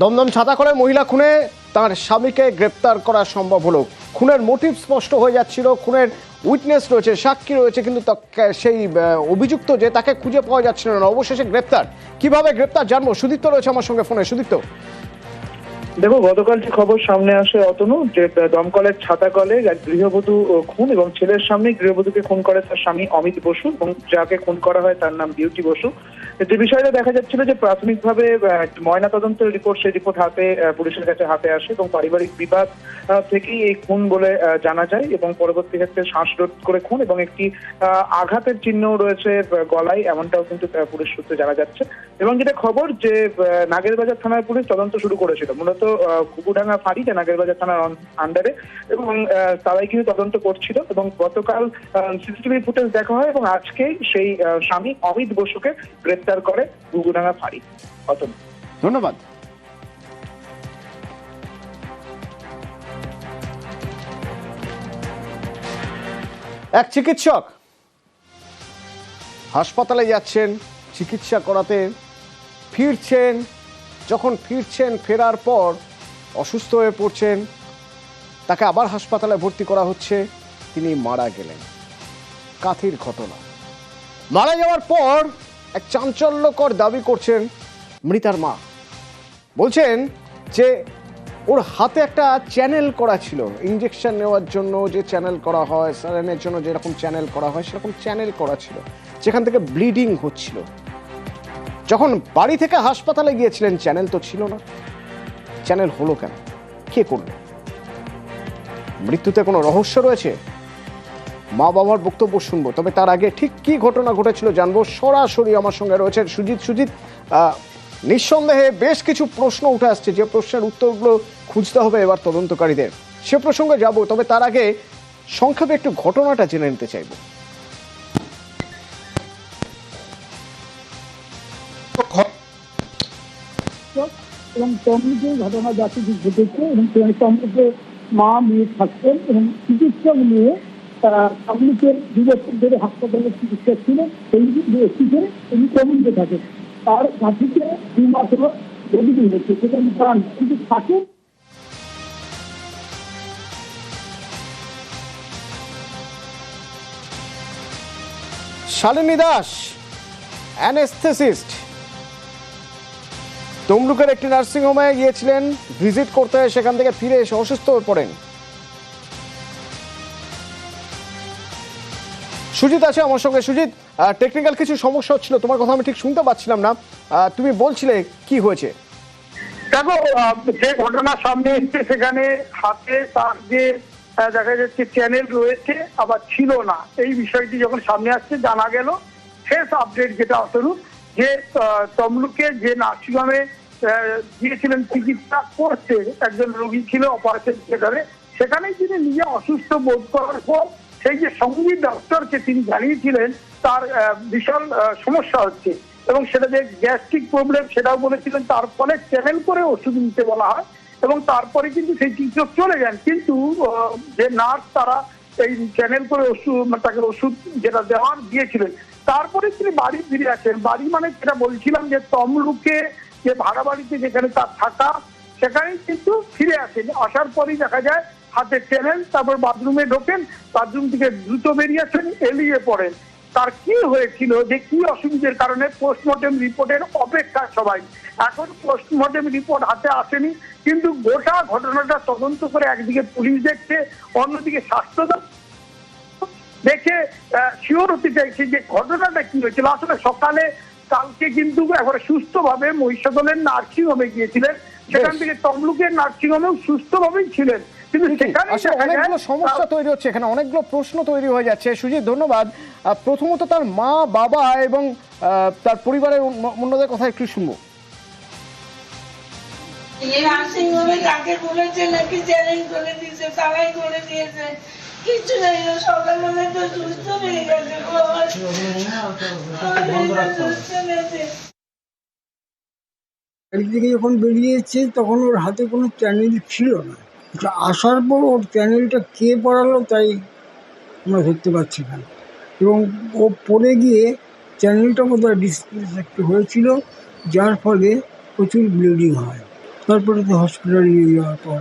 দমদম ছাতা করে মহিলা খুনে তার স্বামীকে গ্রেপ্তার করা সম্ভব হলো। খুনের মোটিভ স্পষ্ট হয়ে যাচ্ছিল, খুনের উইটনেস রয়েছে, সাক্ষী রয়েছে, কিন্তু সেই অভিযুক্ত যে তাকে খুঁজে পাওয়া যাচ্ছিল না। অবশেষে গ্রেপ্তার। কিভাবে গ্রেপ্তার জানবো। সুদীপ্ত রয়েছে আমার সঙ্গে ফোনে। সুদীপ্ত, দেখো, গতকাল যে খবর সামনে আসে অতনু, যে দমকলের ছাতাকলে এক গৃহবধূ খুন এবং ছেলের সামনে গৃহবধূকে খুন করে তার স্বামী অমিত বসু এবং যাকে খুন করা হয় তার নাম বিউটি বসু। যে বিষয়টা দেখা যাচ্ছিল যে প্রাথমিকভাবে ময়না তদন্তের রিপোর্ট, সেই রিপোর্ট পুলিশের কাছে হাতে আসে এবং পারিবারিক বিবাদ থেকেই এই খুন বলে জানা যায় এবং পরবর্তী ক্ষেত্রে শ্বাসরোধ করে খুন এবং একটি আঘাতের চিহ্ন রয়েছে গলায়, এমনটাও কিন্তু পুলিশ সূত্রে জানা যাচ্ছে। এবং যেটা খবর যে নাগেরবাজার থানার পুলিশ তদন্ত শুরু করেছিল, মূলত ঘুঘুডাঙ্গা ফাঁড়ি, যে নাগেরবাজার থানার আন্ডারে, এবং তারাই কিন্তু তদন্ত করছিল। এবং গতকাল সিসিটিভি ফুটেজ দেখা হয় এবং আজকেই সেই স্বামী অমিত বসুকে গ্রেপ্তার করে ঘুঘুডাঙ্গা ফাঁড়ি। ধন্যবাদ। এক চিকিৎসক হাসপাতালে যাচ্ছেন চিকিৎসা করাতে, ফেরার পর অসুস্থ হয়ে পড়ছেন, তাকে আবার হাসপাতালে ভর্তি করা হচ্ছে, তিনি মারা গেলেন। কাথির ঘটনা। মারা যাওয়ার পর এক চাঞ্চল্যকর দাবি করছেন মৃতার মা। বলছেন যে ওর হাতে একটা চ্যানেল করা ছিল, ইঞ্জেকশন নেওয়ার জন্য যে চ্যানেল করা হয়, স্যালাইনের জন্য যেরকম চ্যানেল করা হয় সেরকম চ্যানেল করা ছিল, যেখান থেকে ব্লিডিং হচ্ছিল। যখন বাড়ি থেকে হাসপাতালে গিয়েছিলেন চ্যানেল তো ছিল না। চ্যানেল হলো কেন? কে করল? মৃত্যুতে কোনো রহস্য রয়েছে? মা বাবার বক্তব্য শুনবো, তবে তার আগে ঠিক কি ঘটনা ঘটেছিল জানবো। সরাসরি আমার সঙ্গে রয়েছে সুজিত। নিঃসন্দেহে বেশ কিছু প্রশ্ন উঠে আসছে, যে প্রশ্নের উত্তরগুলো খুঁজতে হবে এবার তদন্তকারীদের, সে প্রসঙ্গে যাব। তবে তার আগে সংক্ষেপে একটু ঘটনাটা জেনে নিতে চাইব। এবং তমলুকে ঘটনা যাতে ঘটেছে এবং তমলুকে মা মেয়ে থাকতেন এবং চিকিৎসক নিয়ে তমলুকের 2 বছর ধরে হাসপাতালে চিকিৎসা ছিল। সেই ব্যক্তিকে তিনি তমলুকে থাকেন, তার কাছে 2 মাস হলো রোগী হচ্ছে, সেখানে প্রাণ কিন্তু থাকে। শালিনী দাস, অ্যানেস্থেসিস্ট, তমলুকের একটি নার্সিংহোমে গিয়েছিলেন ভিজিট করতে, সেখান থেকে ফিরে এসে অসুস্থ হয়ে পড়েন। সুজিত আছে আমার সঙ্গে। সুজিত, টেকনিক্যাল কিছু সমস্যা হচ্ছিল, তোমার কথা আমি ঠিক শুনতে পাচ্ছিলাম না, তুমি বলছিলে কি হয়েছে। দেখো, যে ঘটনা সামনে এসছে সেখানে হাতে তার যে দেখা যাচ্ছে চ্যানেল রয়েছে আবার ছিল না, এই বিষয়টি যখন সামনে আসছে জানা গেল শেষ আপডেট যেটা আসলে যে তমলুকে যে নার্সিংহোমে গিয়েছিলেন চিকিৎসা করতে, একজন রোগী ছিল অপারেশন থিয়েটারে, সেখানেই তিনি নিজে অসুস্থ বোধ করার পর সেই যে সঙ্গীত ডক্টরকে তিনি জানিয়েছিলেন তার ভীষণ সমস্যা হচ্ছে এবং সেটা যে গ্যাস্ট্রিক প্রবলেম সেটাও বলেছিলেন। তার ফলে চ্যানেল করে ওষুধ নিতে বলা হয় এবং তারপরে কিন্তু সেই চিকিৎসক চলে যান, কিন্তু যে নার্স তারা এই চ্যানেল করে ওষুধ তাকে ওষুধ যেটা দেওয়ার দিয়েছিলেন, তারপরে তিনি বাড়ি ফিরে আসেন। বাড়ি মানে যেটা বলছিলাম যে তমলুকে যে ভাড়া বাড়িতে যেখানে তার থাকা, সেখানেই কিন্তু ফিরে আসেন। আসার পরই দেখা যায় হাতে চ্যানেল, তারপর বাথরুমে ঢোকেন, বাথরুম থেকে দ্রুত বেরিয়ে আসেন, এলিয়ে পড়েন। তার কি হয়েছিল, যে কি অসুবিধার কারণে, পোস্টমর্টেম রিপোর্টের অপেক্ষা সবাই। এখন পোস্টমর্টেম রিপোর্ট হাতে আসেনি, কিন্তু গোটা ঘটনাটা তদন্ত করে একদিকে পুলিশ দেখছে, অন্যদিকে স্বাস্থ্য দেখে শিওর হতে চাইছে যে ঘটনাটা কি হয়েছিল। আসলে সকালে কালকে কিন্তু একবারে সুস্থভাবে মহিষাদলের নার্সিংহোমে গিয়েছিলেন, সেখান থেকে তমলুকের নার্সিংহোমেও সুস্থভাবেই ছিলেন, কিন্তু সেখানে অনেকগুলো সমস্যা তৈরি হচ্ছে, এখানে অনেকগুলো প্রশ্ন তৈরি হয়ে যাচ্ছে। সুজিত, ধন্যবাদ। প্রথমত তার মা বাবা এবং তার পরিবারের অন্যদের কথা একটু শুনবো। নার্সিংহোমে কাকে বলেছে নাকি চ্যালেঞ্জ করে দিয়েছে, তারাই করে দিয়েছে, কিছু নেই। সকালবেলা তো সুস্থ হয়ে গেছে, সুস্থ গেছে। বাড়ি থেকে যখন বেরিয়েছে তখন ওর হাতে কোনো চ্যানেল ছিল না। আসার পর ওর চ্যানেলটা কে পড়ালো তাই আমরা ধরতে পারছি না, এবং ও পড়ে গিয়ে চ্যানেলটা বোধহয় ডিসপ্লেস একটু হয়েছিল, যার ফলে প্রচুর ব্লিডিং হয়। তারপরে তো হসপিটালে নিয়ে যাওয়ার পর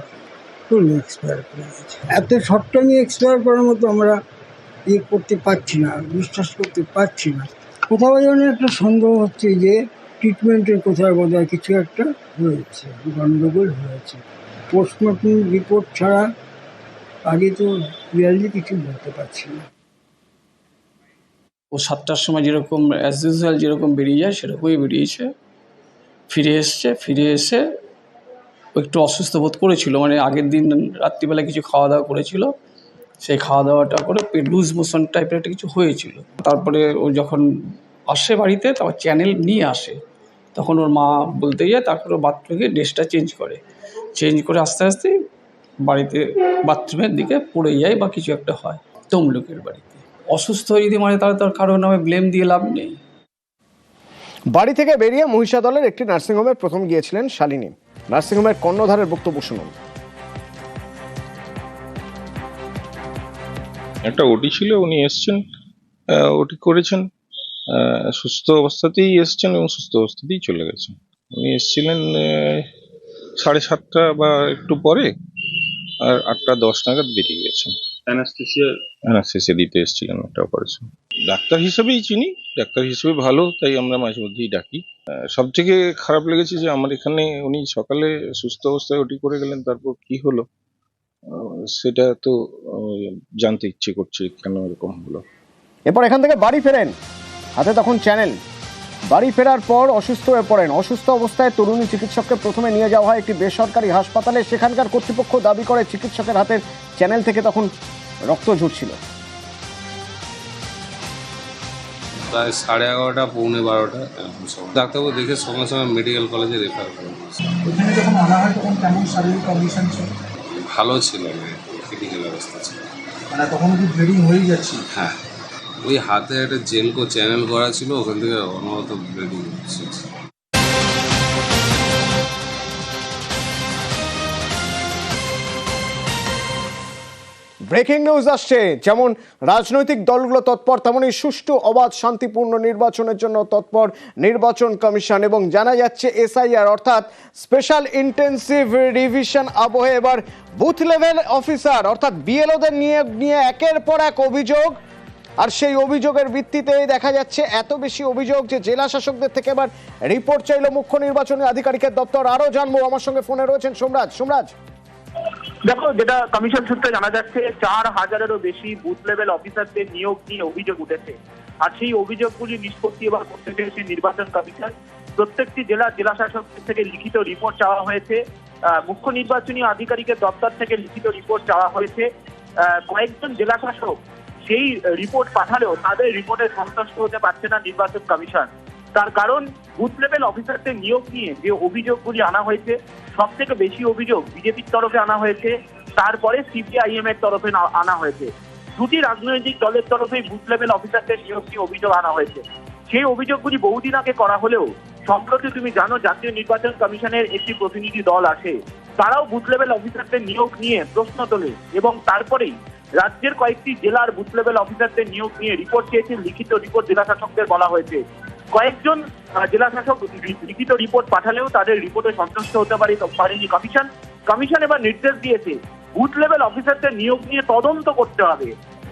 চলে এক্সপায়ার করে গেছে। এত শর্ট টাইমে এক্সপায়ার করার মতো আমরা করতে পারছি না, বিশ্বাস করতে পারছি না। কোথাও যেন একটা সন্দেহ হচ্ছে যে ট্রিটমেন্টের কোথায় বোধহয় কিছু একটা হয়েছে, গণ্ডগোল হয়েছে। পোস্টমর্টম রিপোর্ট ছাড়া আগে তো ক্লিয়ারলি কিছু বলতে পারছি না। ও 7টার সময় যেরকম অ্যাজ ইউজুয়াল যেরকম বেরিয়ে যায় সেরকমই বেরিয়েছে, ফিরে এসে ও একটু অসুস্থ বোধ করেছিল, মানে আগের দিন রাত্রিবেলা কিছু খাওয়া দাওয়া করেছিল, সেই খাওয়া দাওয়াটা করে লুজ মোশন টাইপের একটা কিছু হয়েছিল। তারপরে ও যখন আসে বাড়িতে তারপর চ্যানেল নিয়ে আসে, তখন ওর মা বলতে যায়, তারপরে বাথরুমে গিয়ে ড্রেসটা চেঞ্জ করে আস্তে আস্তে বাড়িতে বাথরুমের দিকে পড়ে যায় বা কিছু একটা হয় তমলুকের বাড়িতে। অসুস্থ যদি মানে তাহলে তার কারোর নামে ব্লেম দিয়ে লাভ নেই। বাড়ি থেকে বেরিয়ে মহিষাদলের একটি নার্সিংহোমে প্রথম গিয়েছিলেন শালিনী। নার্সিংহোমের কর্ণধারের বক্তব্য শুনুন। একটা ওটি ছিল, উনি এসছেন, ওটি করেছেন, সুস্থ অবস্থাতেই এসছেন এবং সুস্থ অবস্থাতেই চলে গেছেন। উনি এসছিলেন 7:30 বা একটু পরে, আর 8:10 নাগাদ বেরিয়ে গেছেন। অ্যানাস্থেসিয়া দিতে এসেছিলেন একটা অপারেশন। ডাক্তার হিসেবেই চিনি, ডাক্তার হিসেবে ভালো, তাই আমরা মাঝে মধ্যেই ডাকি। সব থেকে খারাপ লেগেছে যে আমার এখানে উনি সকালে সুস্থ অবস্থায় ওটি করে গেলেন, তারপর কি হলো সেটা তো জানতে ইচ্ছে করছে কেন এরকম হলো। এরপর এখান থেকে বাড়ি ফেরেন, হাতে তখন চ্যানেল। বাড়ি ফেরার পর অসুস্থ হয়ে পড়েন। অসুস্থ অবস্থায় তরুণী চিকিৎসককে প্রথমে নিয়ে যাওয়া হয় একটি বেসরকারি হাসপাতালে। সেখানকার কর্তৃপক্ষ দাবি করে চিকিৎসকের হাতের চ্যানেল থেকে তখন রক্ত ঝরছিল। প্রায় 11:30 পৌনে 12টা এরকম সময় ডাক্তারবাবু দেখে সঙ্গে সঙ্গে মেডিকেল কলেজে রেফার করে। ওখানে যখন আনা হয় তখন কেমন শারীরিক কন্ডিশন ছিল? ভালো ছিল, ক্রিটিক্যাল অবস্থা ছিল। মানে তখন কি ব্লিডিং হয়ে যাচ্ছে? হ্যাঁ, ওই হাতে একটা চ্যানেল করা ছিল, ওখান থেকে অনবরত ব্লিডিং হচ্ছে। ব্রেকিং নিউজ আসছে। যেমন রাজনৈতিক দলগুলো তৎপর, তেমনই সুষ্ঠু অবাধ শান্তিপূর্ণ নির্বাচনের জন্য তৎপর নির্বাচন কমিশন। এবং জানা যাচ্ছে এসআইআর অর্থাৎ স্পেশাল ইন্টেন্সিভ রিভিশন আবহে এবার বুথ লেভেল অফিসার অর্থাৎ বিএলওদের নিয়ে একের পর এক অভিযোগ। আর সেই অভিযোগের ভিত্তিতেই দেখা যাচ্ছে এত বেশি অভিযোগ যে জেলা শাসকদের থেকে এবার রিপোর্ট চাইল মুখ্য নির্বাচনী আধিকারিকের দপ্তর। আরো জানবো, আমার সঙ্গে ফোনে রয়েছেন সোমরাজ। দেখো, যেটা কমিশন সূত্রে জানা যাচ্ছে 4000-এরও বেশি বুথ লেভেল অফিসারদের নিয়োগ নিয়ে অভিযোগ উঠেছে। আর সেই অভিযোগগুলি নিষ্পত্তি এবার করতে চেয়েছে নির্বাচন কমিশন। প্রত্যেকটি জেলা শাসকদের থেকে লিখিত রিপোর্ট চাওয়া হয়েছে, মুখ্য নির্বাচনী আধিকারিকের দপ্তর থেকে লিখিত রিপোর্ট চাওয়া হয়েছে। কয়েকজন জেলা শাসক সেই রিপোর্ট পাঠালেও তাদের রিপোর্টে সন্তুষ্ট হতে পারছে না নির্বাচন কমিশন। তার কারণ বুথ লেভেল অফিসারদের নিয়োগ নিয়ে যে অভিযোগগুলি আনা হয়েছে, সব থেকে বেশি অভিযোগ বিজেপির তরফে আনা হয়েছে, তারপরে সিপিআইএম এর তরফে আনা হয়েছে। দুটি রাজনৈতিক দলের তরফে বুথ লেভেল অফিসারদের নিয়োগ নিয়ে অভিযোগ আনা হয়েছে। সেই অভিযোগগুলি বহুদিন আগে করা হলেও সম্প্রতি তুমি জানো জাতীয় নির্বাচন কমিশনের একটি প্রতিনিধি দল আসে, তারাও বুথ লেভেল অফিসারদের নিয়োগ নিয়ে প্রশ্ন তোলে এবং তারপরেই রাজ্যের কয়েকটি জেলার বুথ লেভেল অফিসারদের নিয়োগ নিয়ে রিপোর্ট চেয়েছেন। লিখিত রিপোর্ট জেলা শাসকদের বলা হয়েছে। কয়েকজন জেলা শাসক লিখিত রিপোর্ট পাঠালেও তাদের রিপোর্টে সন্তুষ্ট হতে পারেনি কমিশন। কমিশন এবার নির্দেশ দিয়েছে বুথ লেভেল অফিসারদের নিয়োগ নিয়ে তদন্ত করতে হবে।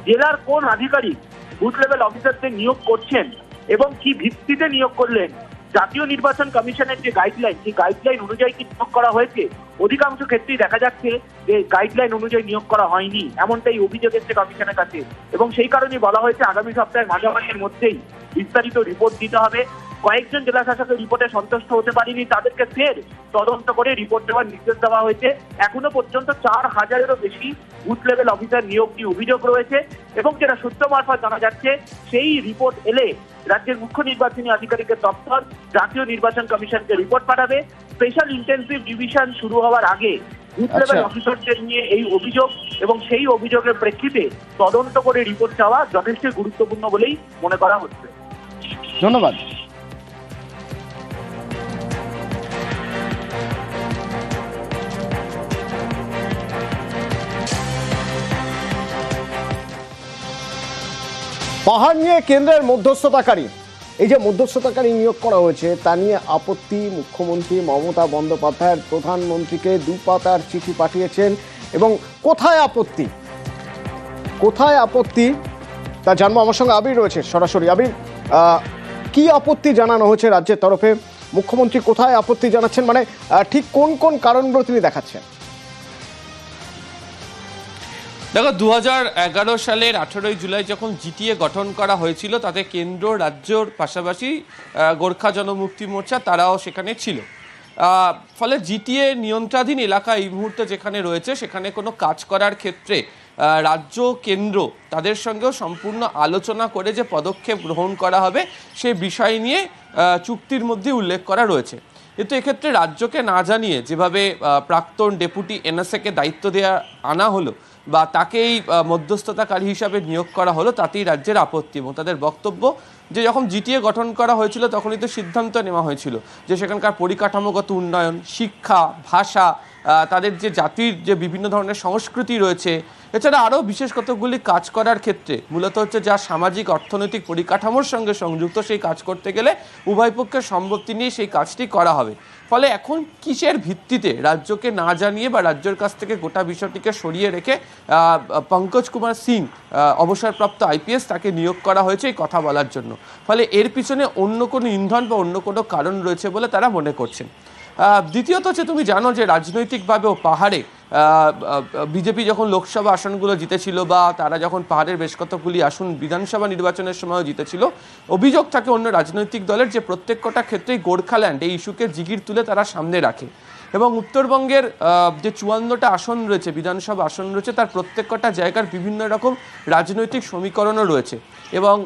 জেলার কোন আধিকারিক বুথ লেভেল অফিসারদের নিয়োগ করছেন এবং কি ভিত্তিতে নিয়োগ করলেন, জাতীয় নির্বাচন কমিশনের যে গাইডলাইন, সেই গাইডলাইন অনুযায়ী কি নিয়োগ করা হয়েছে? অধিকাংশ ক্ষেত্রেই দেখা যাচ্ছে যে গাইডলাইন অনুযায়ী নিয়োগ করা হয়নি, এমনটাই অভিযোগ এসেছে কমিশনের কাছে। এবং সেই কারণেই বলা হয়েছে আগামী সপ্তাহের মাঝামাঝির মধ্যেই বিস্তারিত রিপোর্ট দিতে হবে। কয়েকজন জেলা শাসকের রিপোর্টে সন্তুষ্ট হতে পারেনি, তাদেরকে ফের তদন্ত করে রিপোর্ট দেওয়ার নির্দেশ দেওয়া হয়েছে। এখনো পর্যন্ত 4000-এরও বেশি বুথ লেভেল অফিসার নিয়োগ নিয়ে অভিযোগ রয়েছে এবং যেটা সূত্র মারফত জানা যাচ্ছে সেই রিপোর্ট এলে রাজ্যের মুখ্য নির্বাচনী আধিকারিকের দপ্তর জাতীয় নির্বাচন কমিশনকে রিপোর্ট পাঠাবে। স্পেশাল ইন্টেন্সিভ ডিভিশন শুরু হওয়ার আগে বুথ লেভেল অফিসারদের নিয়ে এই অভিযোগ এবং সেই অভিযোগের প্রেক্ষিতে তদন্ত করে রিপোর্ট চাওয়া যথেষ্ট গুরুত্বপূর্ণ বলেই মনে করা হচ্ছে। ধন্যবাদ। পাহাড় নিয়ে কেন্দ্রের মধ্যস্থতাকারী এই যে মধ্যস্থতাকারী নিয়োগ করা হয়েছে তা নিয়ে আপত্তি, মুখ্যমন্ত্রী মমতা বন্দ্যোপাধ্যায়ের প্রধানমন্ত্রীকে 2 পাতার চিঠি পাঠিয়েছেন। এবং কোথায় আপত্তি তা জানবো। আমার সঙ্গে আবির রয়েছে সরাসরি। আবির, কি আপত্তি জানানো হয়েছে রাজ্যের তরফে? মুখ্যমন্ত্রী কোথায় আপত্তি জানাচ্ছেন, মানে ঠিক কোন কোন কারণগুলো তিনি দেখাচ্ছেন? দেখো, 2011 সালের 18ই জুলাই যখন জিটিএ গঠন করা হয়েছিল, তাতে কেন্দ্র রাজ্যর পাশাপাশি গোর্খা জনমুক্তি মোর্চা তারাও সেখানে ছিল। ফলে জিটিএ নিয়ন্ত্রণাধীন এলাকা এই মুহূর্তে যেখানে রয়েছে, সেখানে কোনো কাজ করার ক্ষেত্রে রাজ্য কেন্দ্র তাদের সঙ্গেও সম্পূর্ণ আলোচনা করে যে পদক্ষেপ গ্রহণ করা হবে সেই বিষয় নিয়ে চুক্তির মধ্যে উল্লেখ করা রয়েছে। কিন্তু এক্ষেত্রে রাজ্যকে না জানিয়ে যেভাবে প্রাক্তন ডেপুটি এনএসএকে দায়িত্ব আনা হলো বা তাকেই মধ্যস্থতাকারী হিসাবে নিয়োগ করা হলো, তাতেই রাজ্যের আপত্তি। এবং তাদের বক্তব্য যে যখন জিটিএ গঠন করা হয়েছিল তখনই তো সিদ্ধান্ত নেওয়া হয়েছিল যে সেখানকার পরিকাঠামোগত উন্নয়ন, শিক্ষা, ভাষা, তাদের যে জাতির যে বিভিন্ন ধরনের সংস্কৃতি রয়েছে, এছাড়া আরও বিশেষ কতগুলি কাজ করার ক্ষেত্রে মূলত হচ্ছে যা সামাজিক অর্থনৈতিক পরিকাঠামোর সঙ্গে সংযুক্ত, সেই কাজ করতে গেলে উভয় পক্ষের সম্মতি নিয়ে সেই কাজটি করা হবে। ফলে এখন কিসের ভিত্তিতে রাজ্যকে না জানিয়ে বা রাজ্যের কাছ থেকে গোটা বিষয়টিকে সরিয়ে রেখে পঙ্কজ কুমার সিং, অবসরপ্রাপ্ত আইপিএস, তাকে নিয়োগ করা হয়েছে এই কথা বলার জন্য। ফলে এর পিছনে অন্য কোনো ইন্ধন বা অন্য কোনো কারণ রয়েছে বলে তারা মনে করছেন। দ্বিতীয়ত হচ্ছে, তুমি জানো যে রাজনৈতিকভাবেও পাহাড়ে বিজেপি যখন লোকসভা আসনগুলো জিতেছিল বা তারা যখন পাহাড়ের বেশ কতগুলি আসন বিধানসভা নির্বাচনের সময়ও জিতেছিল, অভিযোগ থাকে অন্য রাজনৈতিক দলের যে প্রত্যেক কটা ক্ষেত্রেই গোর্খাল্যান্ড এই ইস্যুকে জিগির তুলে তারা সামনে রাখে। এবং উত্তরবঙ্গের যে 54টা আসন রয়েছে, বিধানসভা আসন রয়েছে, তার প্রত্যেক কটা জায়গার বিভিন্ন রকম রাজনৈতিক সমীকরণও রয়েছে। এবং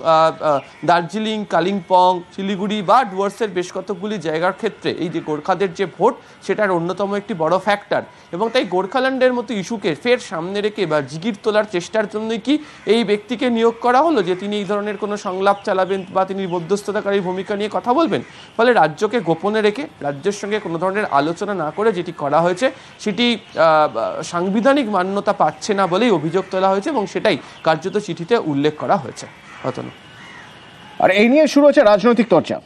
দার্জিলিং, কালিম্পং, শিলিগুড়ি বা ডুয়ার্সের বেশ কতগুলি জায়গার ক্ষেত্রে এই যে গোর্খাদের যে ভোট, সেটার অন্যতম একটি বড় ফ্যাক্টর। এবং তাই গোর্খাল্যান্ডের মতো ইস্যুকে ফের সামনে রেখে বা জিগির তোলার চেষ্টার জন্যই কি এই ব্যক্তিকে নিয়োগ করা হলো যে তিনি এই ধরনের কোনো সংলাপ চালাবেন বা তিনি মধ্যস্থতাকারী ভূমিকা নিয়ে কথা বলবেন। ফলে রাজ্যকে গোপনে রেখে, রাজ্যের সঙ্গে কোনো ধরনের আলোচনা না করে যেটি করা হয়েছে সেটি সাংবিধানিক মান্যতা পাচ্ছে না বলেই অভিযোগ তোলা হয়েছে এবং সেটাই কার্যত চিঠিতে উল্লেখ করা হয়েছে। আর এই নিয়ে শুরু হচ্ছে রাজনৈতিক চর্চা।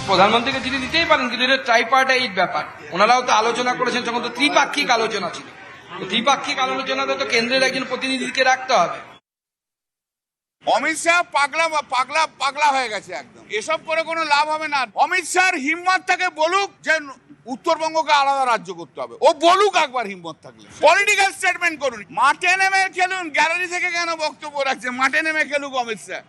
প্রধানমন্ত্রীকে চিঠি দিতেই পারেন, কিন্তু এটা ট্রাইপার্টাইট ব্যাপার। ওনারাও তো আলোচনা করেছেন, যখন তো ত্রিপাক্ষিক আলোচনা ছিল। ত্রিপাক্ষিক আলোচনাতে তো কেন্দ্রের একজন প্রতিনিধিকে রাখতে হবে। অমিত শাহ পাগলা হয়ে গেছে একদম। এসব করে কোনো লাভ হবে না। অমিত শাহর হিম্মত থাকে বলুক যে উত্তরবঙ্গকে আলাদা রাজ্য করতে হবে, ও বলুক একবার হিম্মত থাকলে। পলিটিক্যাল স্টেটমেন্ট করুন, মাঠে নেমে খেলুন। গ্যালারি থেকে কেন বক্তব্য রাখছে? মাঠে নেমে খেলুক অমিত শাহ।